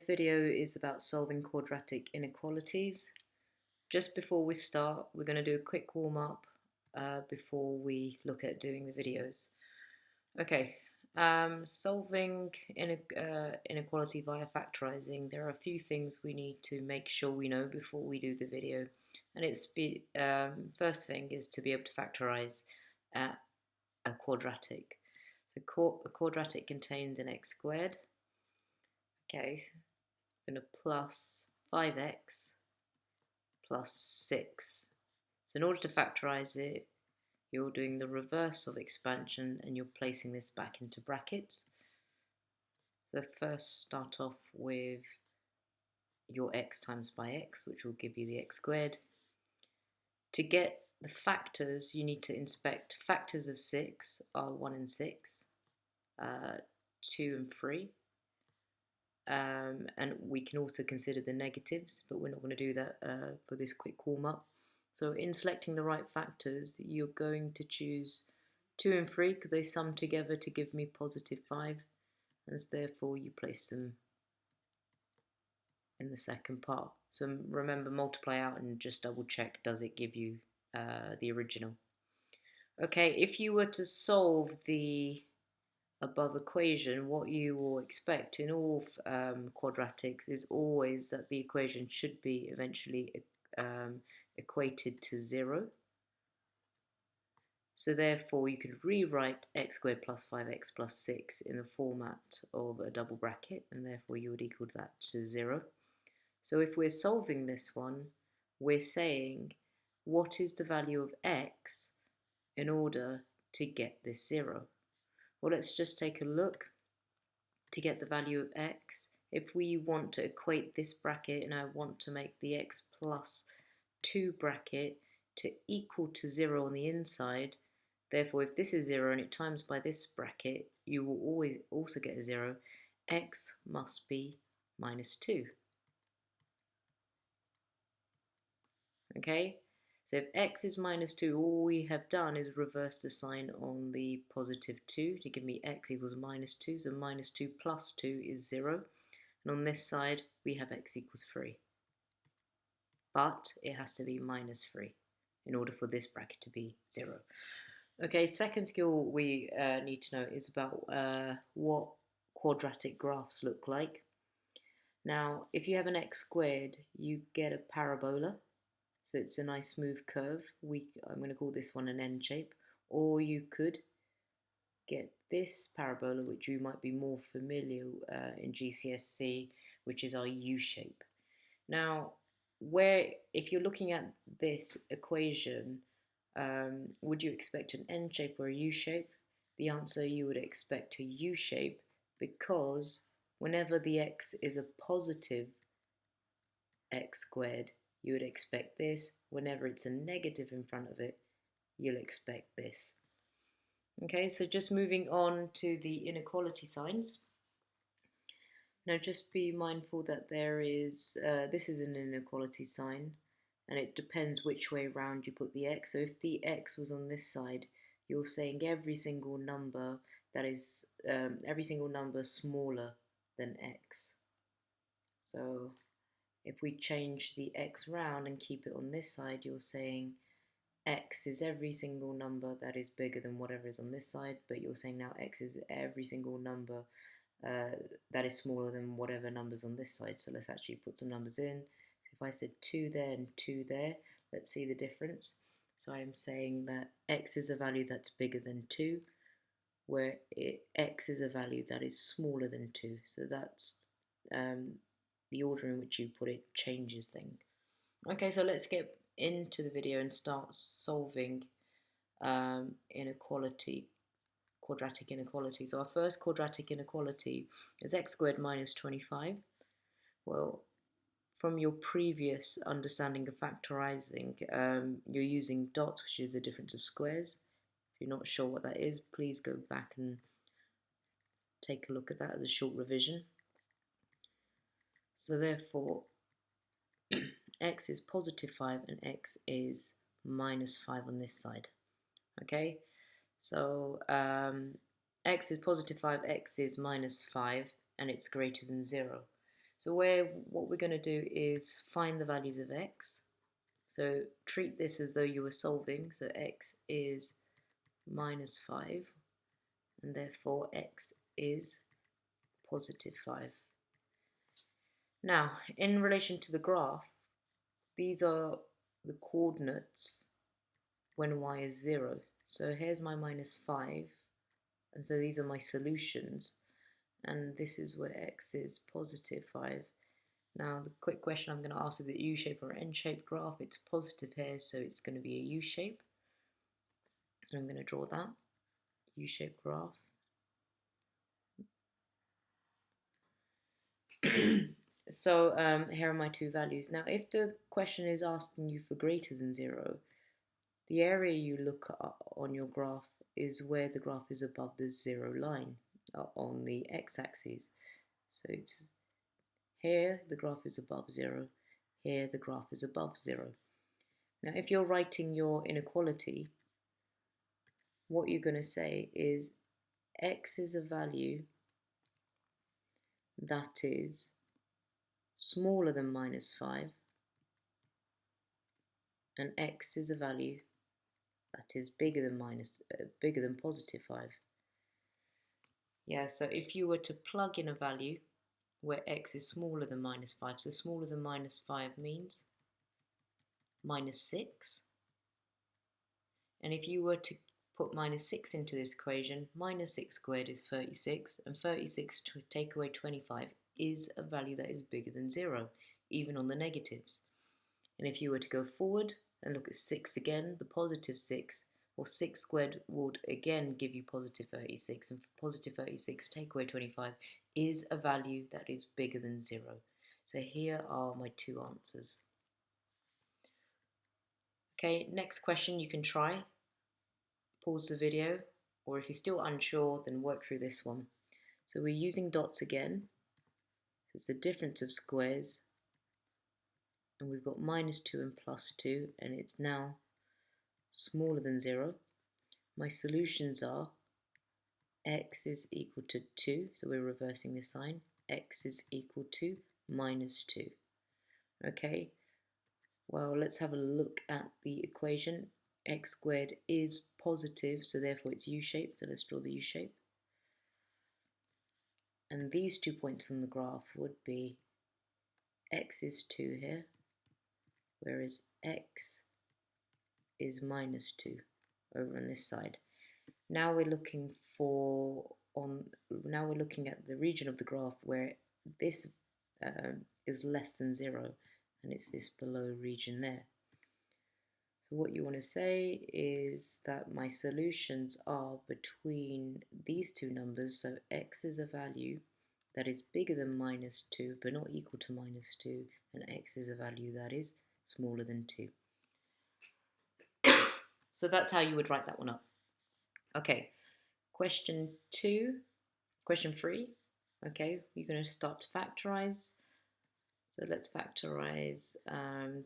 video is about solving quadratic inequalities. Just before we start, we're going to do a quick warm-up before we look at doing the videos. Okay, solving inequality via factorising, there are a few things we need to make sure we know before we do the video. And first thing is to be able to factorise a quadratic. A quadratic contains an x squared. Okay, I'm going to plus 5x plus 6. So in order to factorise it, you're doing the reverse of expansion and you're placing this back into brackets. So first start off with your x times by x, which will give you the x squared. To get the factors, you need to inspect factors of 6 are 1 and 6, 2 and 3. And we can also consider the negatives, but we're not going to do that for this quick warm-up. So in selecting the right factors, you're going to choose 2 and 3 because they sum together to give me positive 5, and therefore you place them in the second part. So remember, multiply out and just double check, does it give you the original? Okay, if you were to solve the above equation, what you will expect in all quadratics is always that the equation should be eventually equated to 0. So therefore you could rewrite x squared plus 5x plus 6 in the format of a double bracket, and therefore you would equal that to 0. So if we're solving this one, we're saying what is the value of x in order to get this 0. Well, let's just take a look to get the value of x. If we want to equate this bracket and I want to make the x plus 2 bracket to equal to 0 on the inside, therefore if this is 0 and it times by this bracket, you will always also get a 0. X must be minus 2. Okay? So if x is minus 2, all we have done is reverse the sign on the positive 2 to give me x equals minus 2. So minus 2 plus 2 is 0. And on this side, we have x equals 3. But it has to be minus 3 in order for this bracket to be 0. Okay, second skill we need to know is about what quadratic graphs look like. Now, if you have an x squared, you get a parabola. So it's a nice smooth curve. I'm going to call this one an N shape. Or you could get this parabola, which you might be more familiar in GCSE, which is our U shape. Now, if you're looking at this equation, would you expect an N shape or a U shape? The answer, you would expect a U shape, because whenever the x is a positive x squared, you would expect this. Whenever it's a negative in front of it, you'll expect this. Okay, so just moving on to the inequality signs. Now just be mindful that this is an inequality sign, and it depends which way around you put the x. So if the x was on this side, you're saying every single number smaller than x. So if we change the x round and keep it on this side, you're saying x is every single number that is bigger than whatever is on this side, but you're saying now x is every single number that is smaller than whatever numbers on this side. So let's actually put some numbers in. If I said 2 there and 2 there, let's see the difference. So I'm saying that x is a value that's bigger than 2, where x is a value that is smaller than 2. So that's the order in which you put it changes things. Okay, so let's get into the video and start solving quadratic inequality. So our first quadratic inequality is x squared minus 25. Well, from your previous understanding of factorising, you're using dots, which is the difference of squares. If you're not sure what that is, please go back and take a look at that as a short revision. So therefore, x is positive 5 and x is minus 5 on this side. Okay, so x is positive 5, x is minus 5, and it's greater than 0. So what we're going to do is find the values of x. So treat this as though you were solving. So x is minus 5, and therefore x is positive 5. Now, in relation to the graph, these are the coordinates when y is 0. So here's my minus 5, and so these are my solutions, and this is where x is positive 5. Now, the quick question I'm going to ask is it U-shaped or N-shaped graph? It's positive here, so it's going to be a U-shape. And I'm going to draw that U-shaped graph. So here are my two values. Now, if the question is asking you for greater than 0, the area you look at on your graph is where the graph is above the 0 line on the x-axis. So it's here the graph is above 0, here the graph is above 0. Now, if you're writing your inequality, what you're going to say is x is a value that is smaller than minus 5, and x is a value that is bigger than positive 5. Yeah, so if you were to plug in a value where x is smaller than minus 5, so smaller than minus 5 means minus 6. And if you were to put minus 6 into this equation, minus 6 squared is 36, and 36 to take away 25 is a value that is bigger than 0, even on the negatives. And if you were to go forward and look at 6 again, the positive 6, or 6 squared would again give you positive 36, and positive 36 take away 25 is a value that is bigger than 0. So here are my two answers. Okay, next question you can try. Pause the video, or if you're still unsure, then work through this one. So we're using dots again. It's the difference of squares, and we've got minus 2 and plus 2, and it's now smaller than 0. My solutions are x is equal to 2, so we're reversing the sign. X is equal to minus 2. Okay, well, let's have a look at the equation. X squared is positive, so therefore it's U-shaped, so let's draw the U-shape. And these 2 points on the graph would be x is 2 here, whereas x is minus 2 over on this side. Now we're looking at the region of the graph where this is less than 0, and it's this below region there. So what you want to say is that my solutions are between these two numbers, so x is a value that is bigger than minus 2 but not equal to minus 2, and x is a value that is smaller than 2. So that's how you would write that one up. Okay, question 3. Okay, you're going to start to factorize. So let's factorize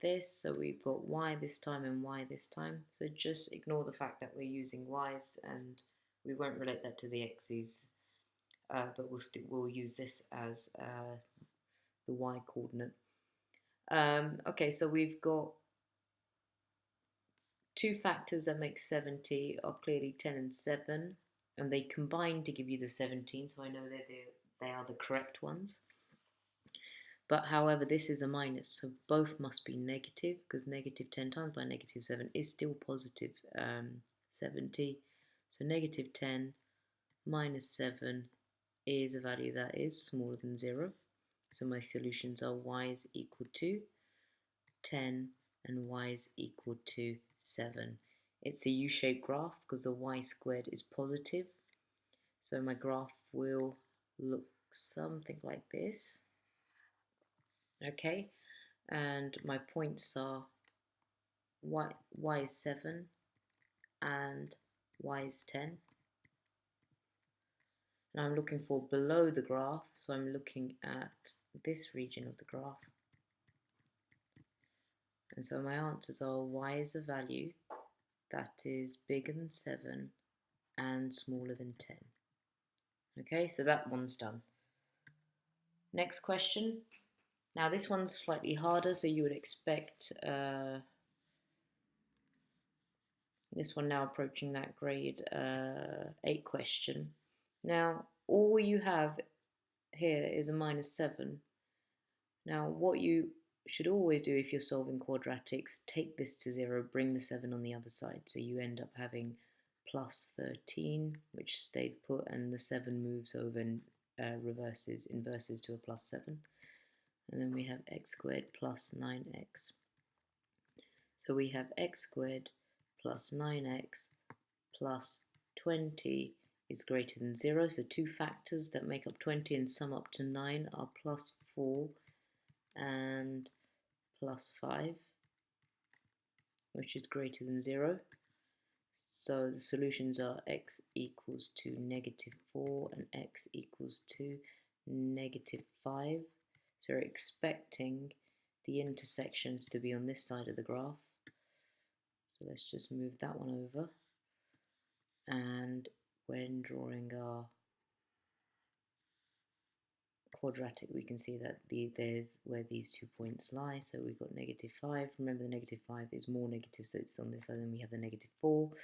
this. So we've got y this time and y this time. So just ignore the fact that we're using y's, and we won't relate that to the x's, but we'll use this as the y coordinate. Okay, so we've got two factors that make 70 are clearly 10 and 7, and they combine to give you the 17, so I know that they are the correct ones. But however, this is a minus, so both must be negative, because negative 10 times by negative 7 is still positive 70. So negative 10 minus 7 is a value that is smaller than 0. So my solutions are y is equal to 10 and y is equal to 7. It's a U-shaped graph because the y squared is positive. So my graph will look something like this. Okay, and my points are y is 7 and y is 10. And I'm looking for below the graph, so I'm looking at this region of the graph. And so my answers are y is a value that is bigger than 7 and smaller than 10. Okay, so that one's done. Next question. Now this one's slightly harder, so you would expect this one now approaching that grade 8 question. Now all you have here is a -7. Now what you should always do if you're solving quadratics, take this to 0, bring the 7 on the other side, so you end up having plus 13, which stayed put, and the 7 moves over and inverses to a plus 7. And then we have x squared plus 9x. So we have x squared plus 9x plus 20 is greater than 0. So two factors that make up 20 and sum up to 9 are plus 4 and plus 5, which is greater than 0. So the solutions are x equals to -4 and x equals to -5. So we're expecting the intersections to be on this side of the graph. So let's just move that one over. And when drawing our quadratic, we can see that there's where these 2 points lie. So we've got -5. Remember, the -5 is more negative, so it's on this side, and we have the -4.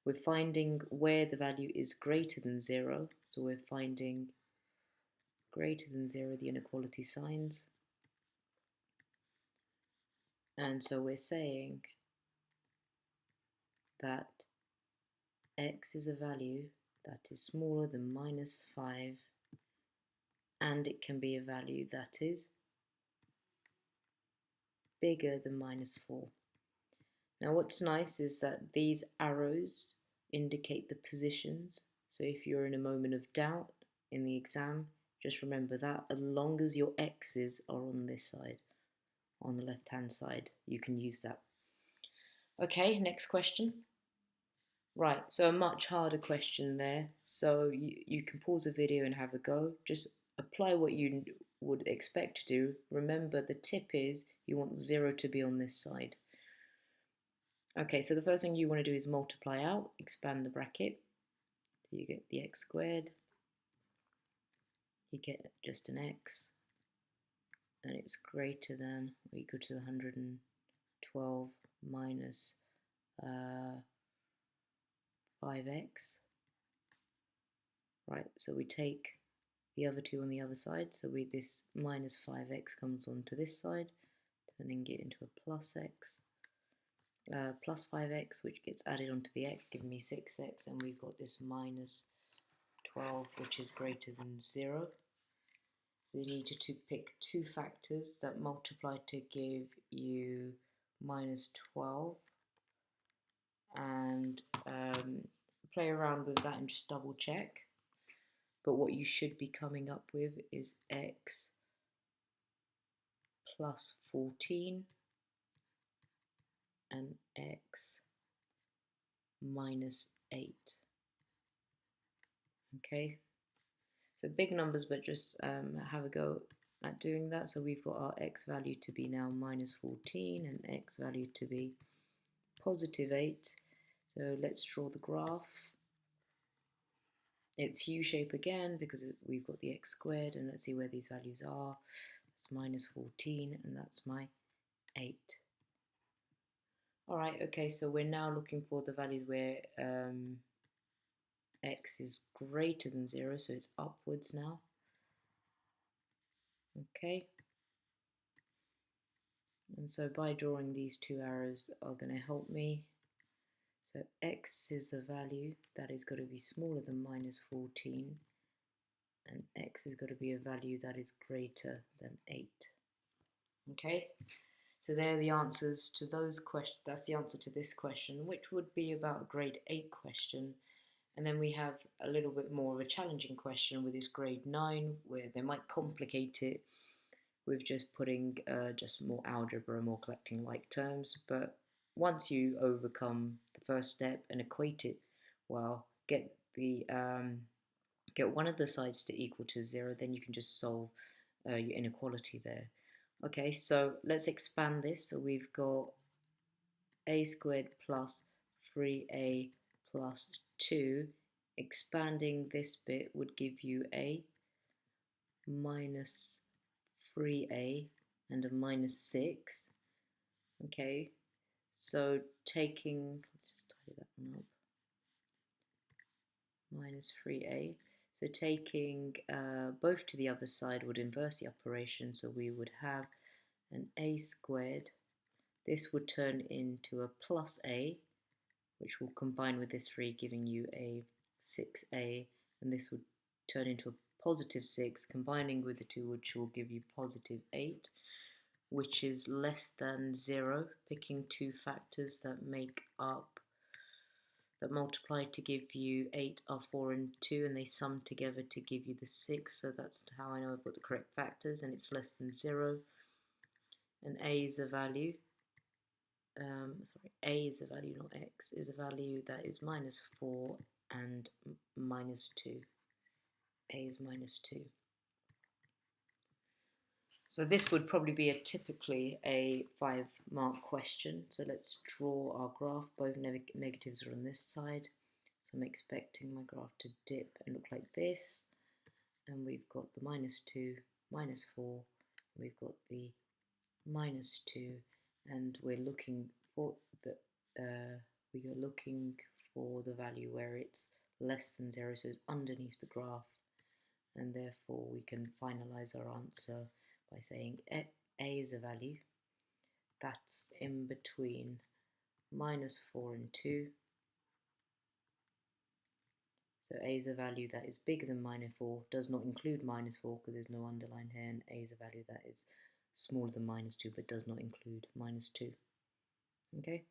We're finding where the value is greater than 0. So we're finding greater than 0, the inequality signs. And so we're saying that x is a value that is smaller than -5, and it can be a value that is bigger than -4. Now what's nice is that these arrows indicate the positions. So if you're in a moment of doubt in the exam, just remember that as long as your x's are on this side, on the left hand side, you can use that. Okay, next question. Right, so a much harder question there. So you can pause the video and have a go. Just apply what you would expect to do. Remember, the tip is you want 0 to be on this side. Okay, so the first thing you want to do is multiply out, expand the bracket. So you get the x squared, you get just an x, and it's greater than or equal to 112 minus 5x. Right, so we take the other two on the other side, so this minus 5x comes onto this side, turning it into a plus x. Plus 5x, which gets added onto the x, giving me 6x, and we've got this minus 12, which is greater than 0. So you need to pick two factors that multiply to give you minus 12, and play around with that and just double check. But what you should be coming up with is x plus 14 and x minus 8. Okay, so big numbers, but just have a go at doing that. So we've got our x value to be now minus 14 and x value to be positive 8. So let's draw the graph. It's U-shape again because we've got the x squared, and let's see where these values are. It's minus 14 and that's my 8. Alright, okay, so we're now looking for the values where x is greater than 0, so it's upwards now. Okay, and so by drawing these two arrows are going to help me. So x is a value that is going to be smaller than minus 14, and x is going to be a value that is greater than 8. Okay, so they're the answers to those questions. That's the answer to this question, which would be about a grade 8 question. And then we have a little bit more of a challenging question with this grade 9, where they might complicate it with just putting just more algebra, more collecting like terms. But once you overcome the first step and equate it, well, get one of the sides to equal to 0, then you can just solve your inequality there. Okay, so let's expand this. So we've got a squared plus 3a plus 2. Expanding this bit would give you a minus 3a and a minus 6. Okay, so taking, let's just tidy that one up, minus 3a. So taking both to the other side would inverse the operation, so we would have an a squared. This would turn into a plus a, which will combine with this 3, giving you a 6a, and this would turn into a positive 6, combining with the 2, which will give you positive 8, which is less than 0, picking two factors that make up, that multiply to give you 8 are 4 and 2, and they sum together to give you the 6, so that's how I know I've got the correct factors, and it's less than 0, and a is a value, a is a value, not x, is a value that is minus 4 and minus 2. A is minus 2. So this would probably be typically a 5-mark question. So let's draw our graph. Both negatives are on this side. So I'm expecting my graph to dip and look like this. And we've got the minus 2, minus 4. We've got the minus 2. And we're looking for the value where it's less than 0, so it's underneath the graph, and therefore we can finalize our answer by saying a is a value that's in between minus 4 and 2. So a is a value that is bigger than minus 4, does not include minus 4 because there's no underline here, and a is a value that is smaller than minus 2 but does not include minus 2. Okay.